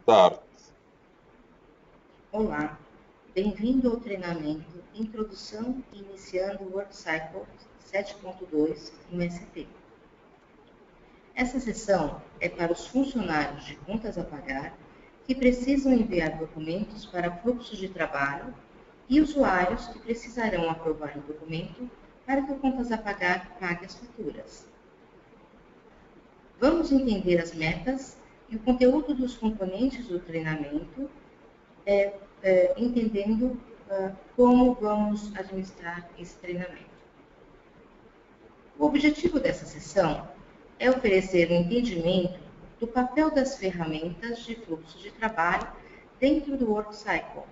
Start. Olá, bem-vindo ao treinamento Introdução e Iniciando o WorkCycle 7.2 no SAP. Essa sessão é para os funcionários de contas a pagar que precisam enviar documentos para fluxos de trabalho e usuários que precisarão aprovar o documento para que o contas a pagar pague as faturas. Vamos entender as metas e o conteúdo dos componentes do treinamento, entendendo como vamos administrar esse treinamento. O objetivo dessa sessão é oferecer um entendimento do papel das ferramentas de fluxo de trabalho dentro do WorkCycle,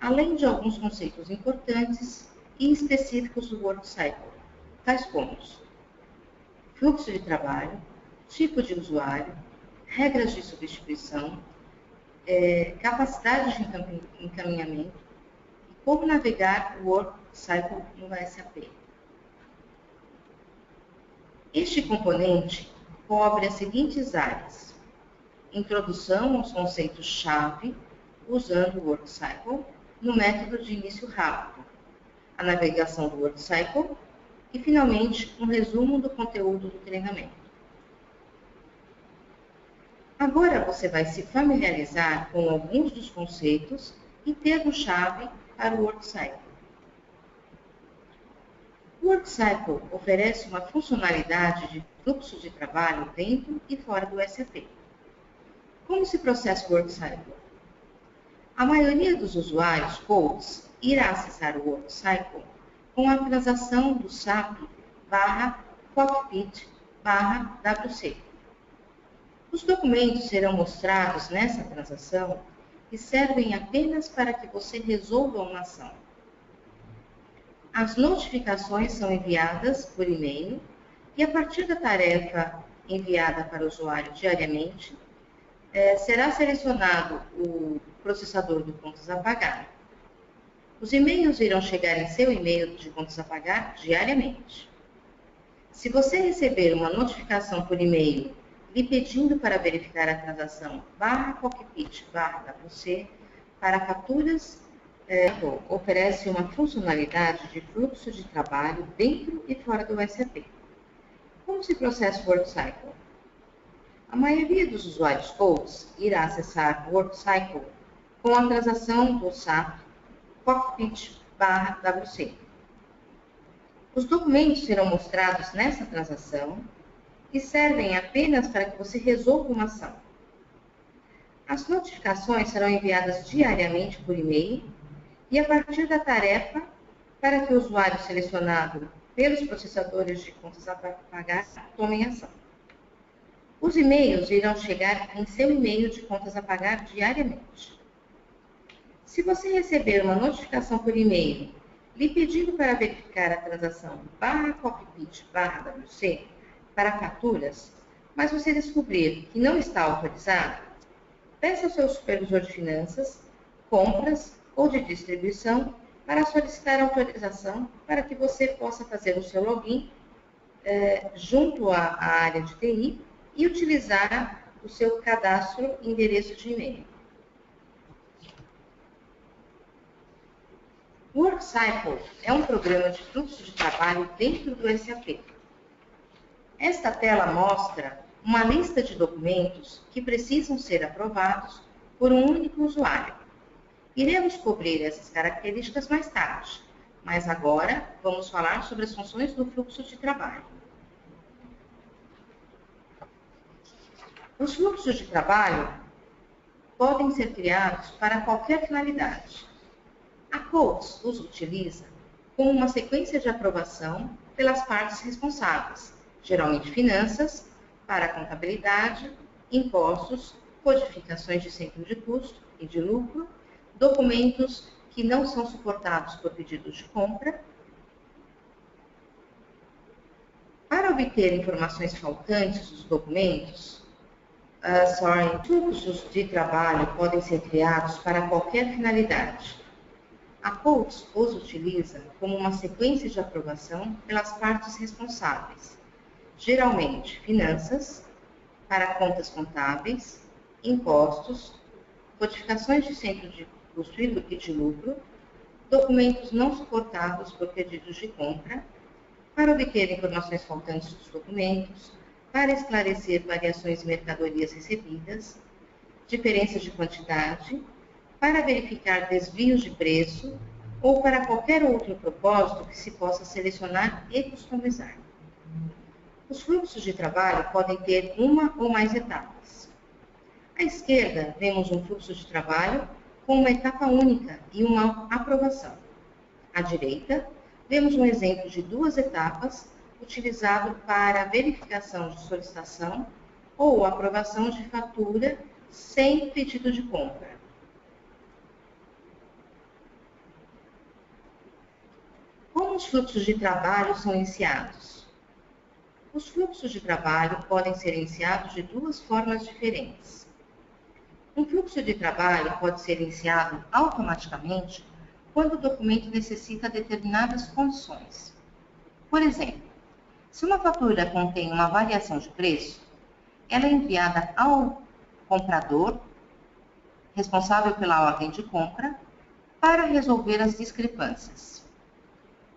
além de alguns conceitos importantes e específicos do WorkCycle, tais como fluxo de trabalho, tipo de usuário, regras de substituição, capacidade de encaminhamento e como navegar o WorkCycle no SAP. Este componente cobre as seguintes áreas: introdução aos conceitos-chave usando o WorkCycle no método de início rápido, a navegação do WorkCycle e, finalmente, um resumo do conteúdo do treinamento. Agora você vai se familiarizar com alguns dos conceitos e termos-chave para o WorkCycle. O WorkCycle oferece uma funcionalidade de fluxo de trabalho dentro e fora do SAP. Como se processa o WorkCycle? A maioria dos usuários codes irá acessar o WorkCycle com a transação do SAP/Cockpit/WC. Os documentos serão mostrados nessa transação e servem apenas para que você resolva uma ação. As notificações são enviadas por e-mail e, a partir da tarefa enviada para o usuário diariamente, será selecionado o processador do contas a pagar. Os e-mails irão chegar em seu e-mail de contas a pagar diariamente. Se você receber uma notificação por e-mail lhe pedindo para verificar a transação /cockpit/WC para faturas, oferece uma funcionalidade de fluxo de trabalho dentro e fora do SAP. Como se processa o WorkCycle? A maioria dos usuários codes irá acessar o WorkCycle com a transação do SAP Cockpit/WC. Os documentos serão mostrados nessa transação e servem apenas para que você resolva uma ação. As notificações serão enviadas diariamente por e-mail e a partir da tarefa para que o usuário selecionado pelos processadores de contas a pagar tomem ação. Os e-mails irão chegar em seu e-mail de contas a pagar diariamente. Se você receber uma notificação por e-mail lhe pedindo para verificar a transação /cockpit/WC para faturas, mas você descobrir que não está autorizado, peça ao seu supervisor de finanças, compras ou de distribuição para solicitar autorização para que você possa fazer o seu login junto à área de TI e utilizar o seu cadastro e endereço de e-mail. O WorkCycle é um programa de fluxo de trabalho dentro do SAP. Esta tela mostra uma lista de documentos que precisam ser aprovados por um único usuário. Iremos cobrir essas características mais tarde, mas agora vamos falar sobre as funções do fluxo de trabalho. Os fluxos de trabalho podem ser criados para qualquer finalidade. A Codes os utiliza como uma sequência de aprovação pelas partes responsáveis, geralmente finanças, para contabilidade, impostos, codificações de centro de custo e de lucro, documentos que não são suportados por pedidos de compra. Para obter informações faltantes dos documentos, fluxos de trabalho podem ser criados para qualquer finalidade. A Codes os utiliza como uma sequência de aprovação pelas partes responsáveis, geralmente finanças, para contas contábeis, impostos, codificações de centro de custo e de lucro, documentos não suportados por pedidos de compra, para obter informações faltantes dos documentos, para esclarecer variações em mercadorias recebidas, diferenças de quantidade, para verificar desvios de preço ou para qualquer outro propósito que se possa selecionar e customizar. Os fluxos de trabalho podem ter uma ou mais etapas. À esquerda, vemos um fluxo de trabalho com uma etapa única e uma aprovação. À direita, vemos um exemplo de duas etapas utilizado para verificação de solicitação ou aprovação de fatura sem pedido de compra. Como os fluxos de trabalho são iniciados? Os fluxos de trabalho podem ser iniciados de duas formas diferentes. Um fluxo de trabalho pode ser iniciado automaticamente quando o documento necessita determinadas condições. Por exemplo, se uma fatura contém uma variação de preço, ela é enviada ao comprador, responsável pela ordem de compra, para resolver as discrepâncias.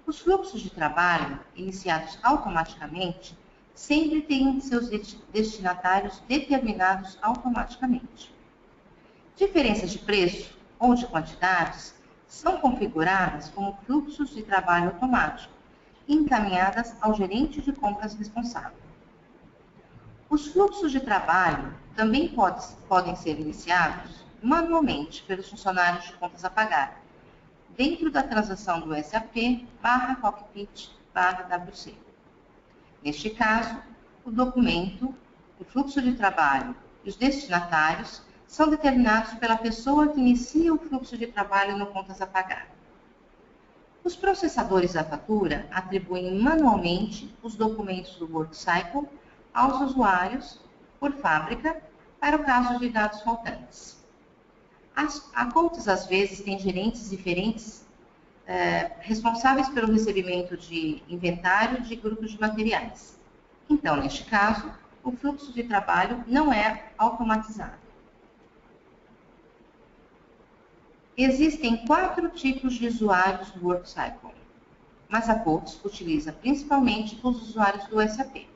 Os fluxos de trabalho, iniciados automaticamente, sempre têm seus destinatários determinados automaticamente. Diferenças de preço ou de quantidades são configuradas como fluxos de trabalho automático e encaminhadas ao gerente de compras responsável. Os fluxos de trabalho também podem ser iniciados manualmente pelos funcionários de contas a pagar, dentro da transação do SAP/Cockpit/WC. Neste caso, o documento, o fluxo de trabalho e os destinatários são determinados pela pessoa que inicia o fluxo de trabalho no contas a pagar. Os processadores da fatura atribuem manualmente os documentos do WorkCycle aos usuários por fábrica para o caso de dados faltantes. A contas, às vezes, têm gerentes diferentes responsáveis pelo recebimento de inventário de grupos de materiais. Então, neste caso, o fluxo de trabalho não é automatizado. Existem 4 tipos de usuários do WorkCycle, mas a Coates utiliza principalmente os usuários do SAP.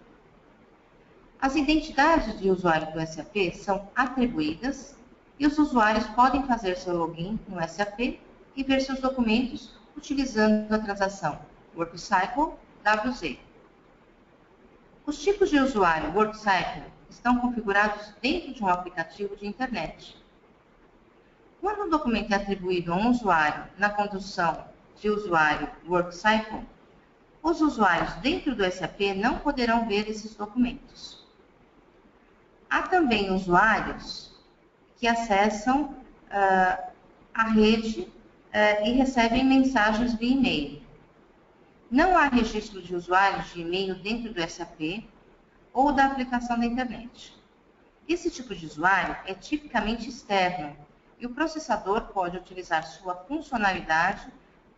As identidades de usuário do SAP são atribuídas e os usuários podem fazer seu login no SAP e ver seus documentos utilizando a transação WorkCycle/WZ. Os tipos de usuário WorkCycle estão configurados dentro de um aplicativo de internet. Quando um documento é atribuído a um usuário na condição de usuário WorkCycle, os usuários dentro do SAP não poderão ver esses documentos. Há também usuários que acessam a rede e recebem mensagens via e-mail. Não há registro de usuários de e-mail dentro do SAP ou da aplicação da internet. Esse tipo de usuário é tipicamente externo e o processador pode utilizar sua funcionalidade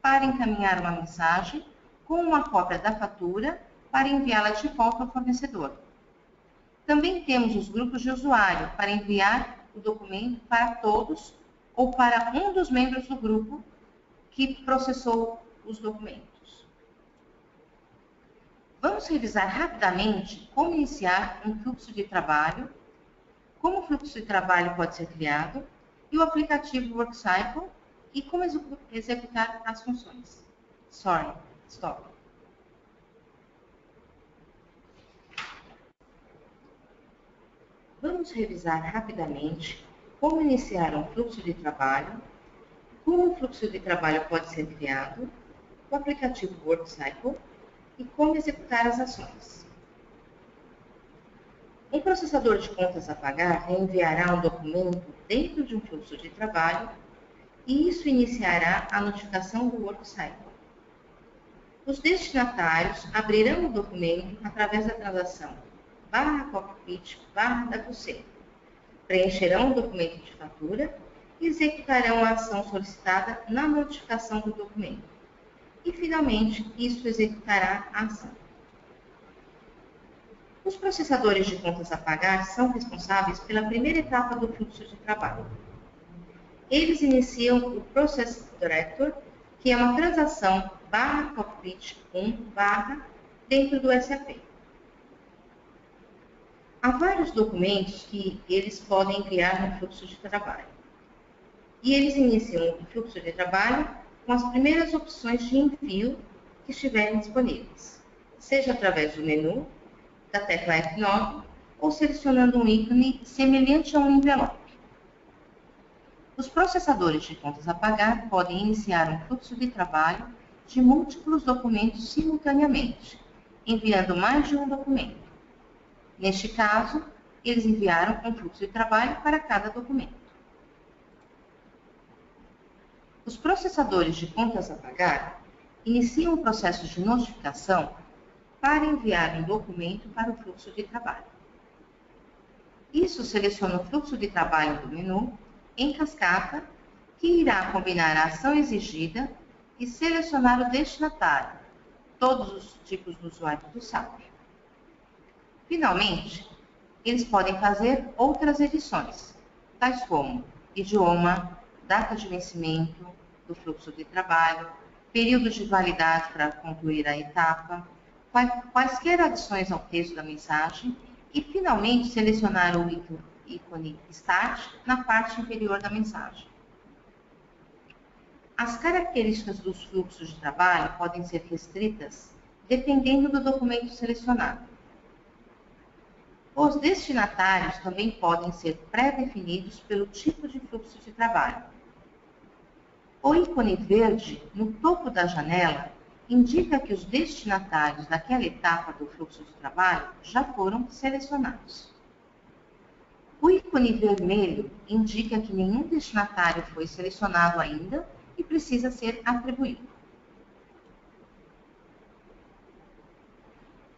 para encaminhar uma mensagem com uma cópia da fatura para enviá-la de volta ao fornecedor. Também temos os grupos de usuário para enviar o documento para todos ou para um dos membros do grupo que processou os documentos. Vamos revisar rapidamente como iniciar um fluxo de trabalho, como o fluxo de trabalho pode ser criado, e o aplicativo WorkCycle e como executar as funções. Stop. Vamos revisar rapidamente como iniciar um fluxo de trabalho, como o fluxo de trabalho pode ser criado, o aplicativo WorkCycle e como executar as ações. Um processador de contas a pagar enviará um documento dentro de um fluxo de trabalho e isso iniciará a notificação do WorkCycle. Os destinatários abrirão o documento através da transação /cockpit/WC, preencherão o documento de fatura e executarão a ação solicitada na notificação do documento. E, finalmente, isso executará a ação. Os processadores de contas a pagar são responsáveis pela primeira etapa do fluxo de trabalho. eles iniciam o Process Director, que é uma transação /cockpit 1 dentro do SAP. Há vários documentos que eles podem enviar no fluxo de trabalho. E eles iniciam o fluxo de trabalho com as primeiras opções de envio que estiverem disponíveis, seja através do menu, da tecla F9, ou selecionando um ícone semelhante a um envelope. Os processadores de contas a pagar podem iniciar um fluxo de trabalho de múltiplos documentos simultaneamente, enviando mais de um documento. Neste caso, eles enviaram um fluxo de trabalho para cada documento. Os processadores de contas a pagar iniciam o processo de notificação para enviar um documento para o fluxo de trabalho. Isso seleciona o fluxo de trabalho do menu em cascata, que irá combinar a ação exigida e selecionar o destinatário, todos os tipos de usuários do SAP. Finalmente, eles podem fazer outras edições, tais como idioma, data de vencimento do fluxo de trabalho, período de validade para concluir a etapa, quaisquer adições ao texto da mensagem e, finalmente, selecionar o ícone Start na parte inferior da mensagem. As características dos fluxos de trabalho podem ser restritas dependendo do documento selecionado. Os destinatários também podem ser pré-definidos pelo tipo de fluxo de trabalho. O ícone verde no topo da janela indica que os destinatários daquela etapa do fluxo de trabalho já foram selecionados. O ícone vermelho indica que nenhum destinatário foi selecionado ainda e precisa ser atribuído.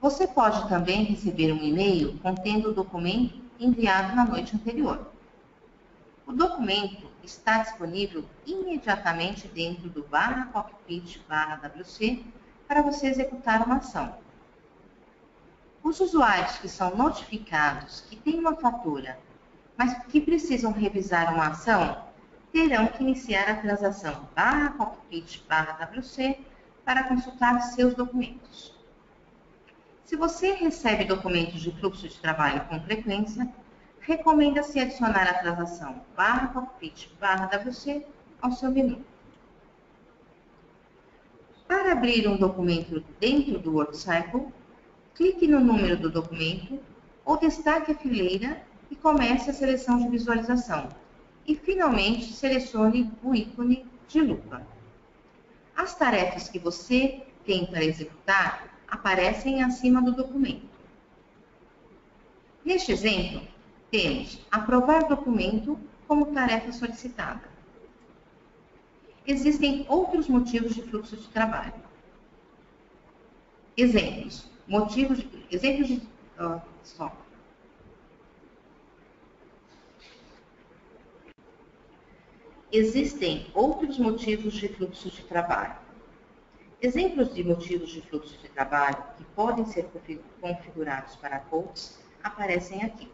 Você pode também receber um e-mail contendo o documento enviado na noite anterior. O documento está disponível imediatamente dentro do /cockpit/wc para você executar uma ação. Os usuários que são notificados que têm uma fatura, mas que precisam revisar uma ação, terão que iniciar a transação /cockpit/wc para consultar seus documentos. Se você recebe documentos de fluxo de trabalho com frequência, recomenda-se adicionar a transação /cockpit/wc ao seu menu. Para abrir um documento dentro do WorkCycle, clique no número do documento ou destaque a fileira e comece a seleção de visualização. E, finalmente, selecione o ícone de lupa. As tarefas que você tem para executar aparecem acima do documento. Neste exemplo, temos aprovar documento como tarefa solicitada. Existem outros motivos de fluxo de trabalho. Existem outros motivos de fluxo de trabalho. Exemplos de motivos de fluxo de trabalho que podem ser configurados para codes aparecem aqui.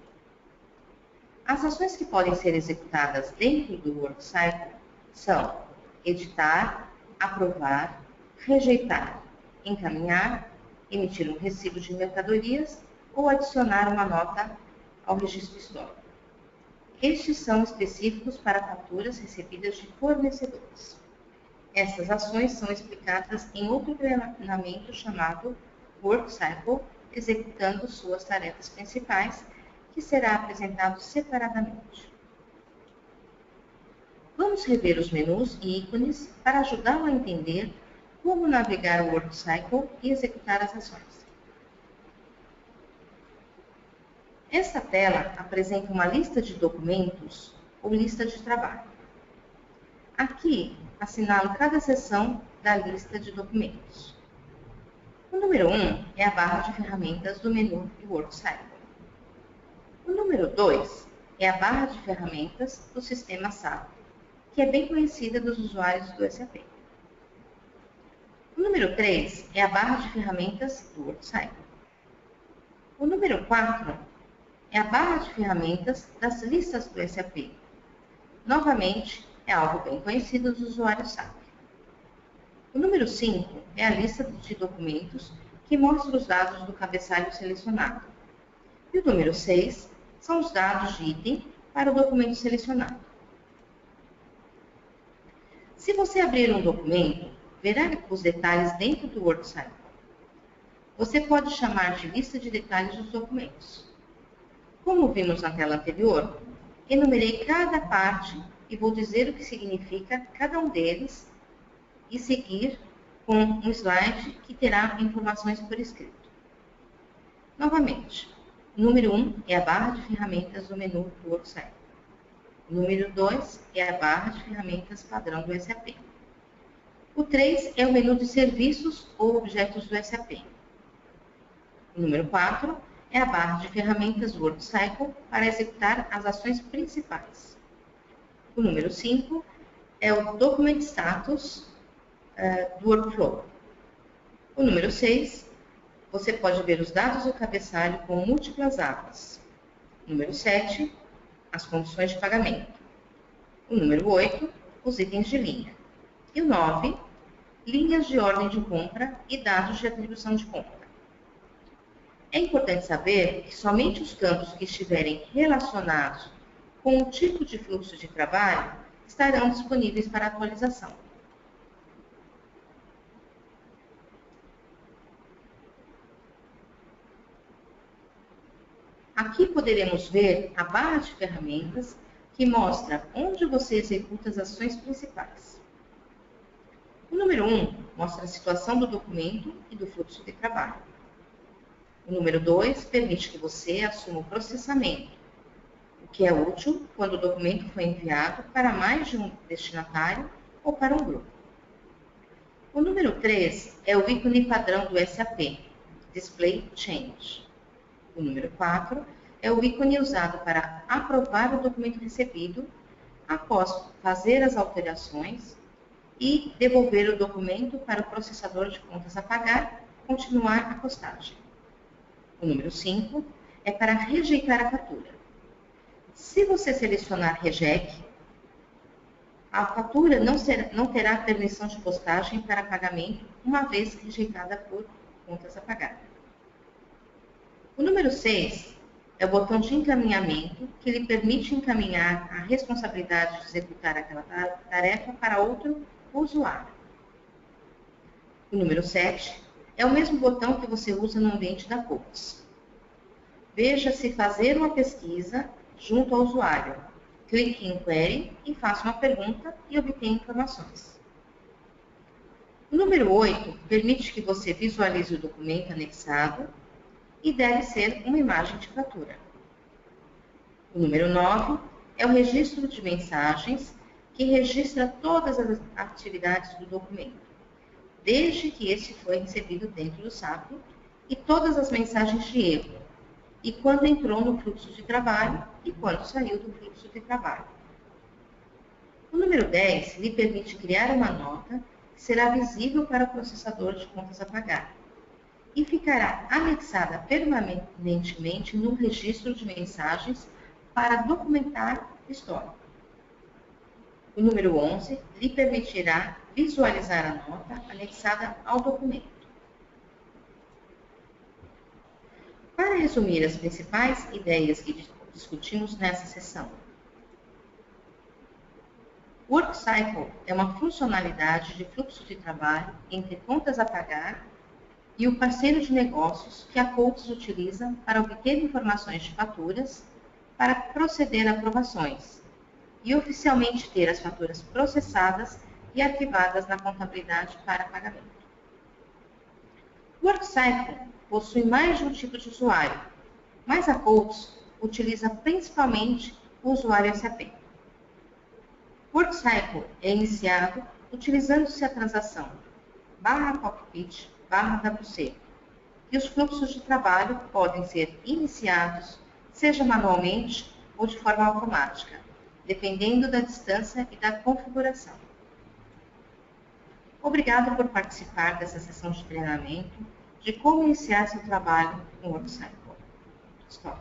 As ações que podem ser executadas dentro do WorkCycle são editar, aprovar, rejeitar, encaminhar, emitir um recibo de mercadorias ou adicionar uma nota ao registro histórico. Estes são específicos para faturas recebidas de fornecedores. Essas ações são explicadas em outro treinamento chamado WorkCycle, executando suas tarefas principais, que será apresentado separadamente. Vamos rever os menus e ícones para ajudá-lo a entender como navegar o WorkCycle e executar as ações. Esta tela apresenta uma lista de documentos ou lista de trabalho. Aqui, assinalo cada seção da lista de documentos. O número 1 é a barra de ferramentas do menu do WorkCycle. O número 2 é a barra de ferramentas do sistema SAP, que é bem conhecida dos usuários do SAP. O número 3 é a barra de ferramentas do WorkCycle. O número 4 é a barra de ferramentas das listas do SAP. Novamente, É algo bem conhecido dos usuários SAP. O número 5 é a lista de documentos que mostra os dados do cabeçalho selecionado. E o número 6 são os dados de item para o documento selecionado. Se você abrir um documento, verá os detalhes dentro do WorkCycle. Você pode chamar de lista de detalhes dos documentos. Como vimos na tela anterior, enumerei cada parte e vou dizer o que significa cada um deles e seguir com um slide que terá informações por escrito. Novamente, o número 1 é a barra de ferramentas do menu do WorkCycle. O número 2 é a barra de ferramentas padrão do SAP. O 3 é o menu de serviços ou objetos do SAP. O número 4 é a barra de ferramentas do WorkCycle para executar as ações principais. O número 5 é o Document Status do Workflow. O número 6, você pode ver os dados do cabeçalho com múltiplas abas. O número 7, as condições de pagamento. O número 8, os itens de linha. E o 9, linhas de ordem de compra e dados de atribuição de compra. É importante saber que somente os campos que estiverem relacionados com o tipo de fluxo de trabalho estarão disponíveis para atualização. Aqui poderemos ver a barra de ferramentas que mostra onde você executa as ações principais. O número 1 mostra a situação do documento e do fluxo de trabalho. O número 2 permite que você assuma o processamento, o que é útil quando o documento foi enviado para mais de um destinatário ou para um grupo. O número 3 é o ícone padrão do SAP, Display Change. O número 4 é o ícone usado para aprovar o documento recebido após fazer as alterações e devolver o documento para o processador de contas a pagar, continuar a postagem. O número 5 é para rejeitar a fatura. Se você selecionar Reject, a fatura não terá permissão de postagem para pagamento uma vez rejeitada por contas a pagar. O número 6 é o botão de encaminhamento que lhe permite encaminhar a responsabilidade de executar aquela tarefa para outro usuário. O número 7 é o mesmo botão que você usa no ambiente da Coach. Veja se fazer uma pesquisa junto ao usuário. Clique em Query e faça uma pergunta e obtenha informações. O número 8 permite que você visualize o documento anexado e deve ser uma imagem de fatura. O número 9 é o registro de mensagens, que registra todas as atividades do documento, desde que este foi recebido dentro do SAP, e todas as mensagens de erro, e quando entrou no fluxo de trabalho e quando saiu do fluxo de trabalho. O número 10 lhe permite criar uma nota que será visível para o processador de contas a pagar e ficará anexada permanentemente no registro de mensagens para documentar histórico. O número 11 lhe permitirá visualizar a nota anexada ao documento. Para resumir as principais ideias que discutimos nessa sessão, o WorkCycle é uma funcionalidade de fluxo de trabalho entre contas a pagar e o parceiro de negócios que a Coach utiliza para obter informações de faturas para proceder a aprovações e oficialmente ter as faturas processadas e arquivadas na contabilidade para pagamento. O WorkCycle possui mais de um tipo de usuário, mas a Coach utiliza principalmente o usuário SAP. O WorkCycle é iniciado utilizando-se a transação /cockpit /WC, e os fluxos de trabalho podem ser iniciados, seja manualmente ou de forma automática, dependendo da distância e da configuração. Obrigado por participar dessa sessão de treinamento de como iniciar seu trabalho no WorkCycle. Stop.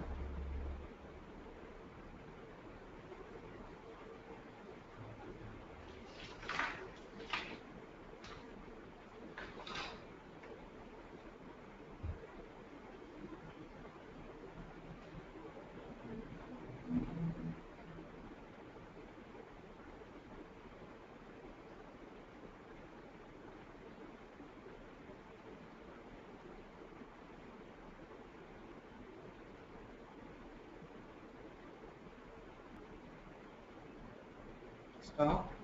Stop.